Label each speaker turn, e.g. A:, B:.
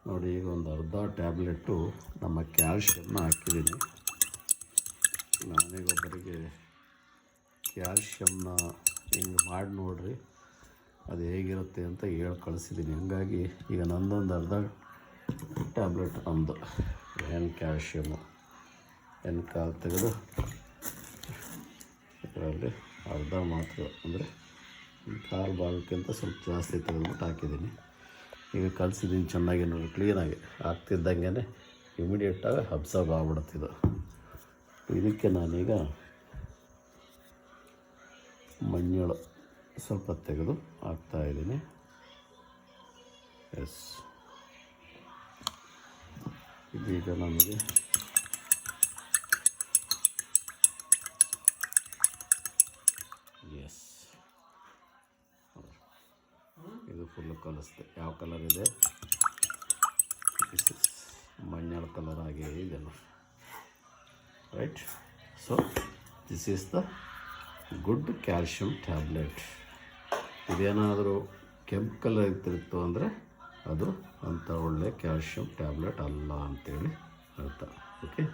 A: ನೋಡಿ. ಈಗ ಒಂದು ಅರ್ಧ ಟ್ಯಾಬ್ಲೆಟ್ಟು ನಮ್ಮ ಕ್ಯಾಲ್ಶಿಯಮ್ನ ಹಾಕಿದ್ದೀನಿ. ನಾನೀಗೊಬ್ಬರಿಗೆ ಕ್ಯಾಲ್ಶಿಯಮ್ನ ಹಿಂಗೆ ಮಾಡಿ ನೋಡಿರಿ ಅದು ಹೇಗಿರುತ್ತೆ ಅಂತ ಹೇಳಿ ಕಳಿಸಿದ್ದೀನಿ. ಹಂಗಾಗಿ ಈಗ ನಂದೊಂದು ಅರ್ಧ ಟ್ಯಾಬ್ಲೆಟ್ ನಮ್ಮದು ಕ್ಯಾಲ್ಶಿಯಮ್ಮು ಕಾಲು ತೆಗೆದು ಇದರಲ್ಲಿ ಅರ್ಧ ಮಾತ್ರ, ಅಂದರೆ ಕಾಲು ಭಾಗಕ್ಕಿಂತ ಸ್ವಲ್ಪ ಜಾಸ್ತಿ ತೆಗೆದುಬಿಟ್ಟು ಹಾಕಿದ್ದೀನಿ. ಈಗ ಕಲಿಸಿದ್ದೀನಿ ಚೆನ್ನಾಗಿ ನೋಡಿ, ಕ್ಲೀನಾಗಿ ಆಗ್ತಿದ್ದಂಗೆ ಇಮಿಡಿಯೇಟಾಗಿ ಅಬ್ಸರ್ವ್ ಆಗ್ಬಿಡುತ್ತಿದ್ದು. ಇದಕ್ಕೆ ನಾನೀಗ ಮಂಜುಳ ಸ್ವಲ್ಪ ತೆಗೆದು ಹಾಕ್ತಾಯಿದ್ದೀನಿ. ಎಸ್, ಇದೀಗ ನಮಗೆ ಇದು ಫುಲ್ಲು ಕಲಿಸ್ತೆ. ಯಾವ ಕಲರ್ ಇದೆ? ಮಂಜಳ ಕಲರ್ ಆಗೇ ಇದೆ ನೋಡಿ, right. So this is the good calcium tablet. ಇದೇನಾದರೂ ಕೆಂಪು ಕಲರ್ ಇರ್ತಿತ್ತು ಅಂದರೆ ಅದು ಅಂಥ ಒಳ್ಳೆ ಕ್ಯಾಲ್ಶಿಯಂ ಟ್ಯಾಬ್ಲೆಟ್ ಅಲ್ಲ ಅಂಥೇಳಿ ಅರ್ಥ. ಓಕೆ.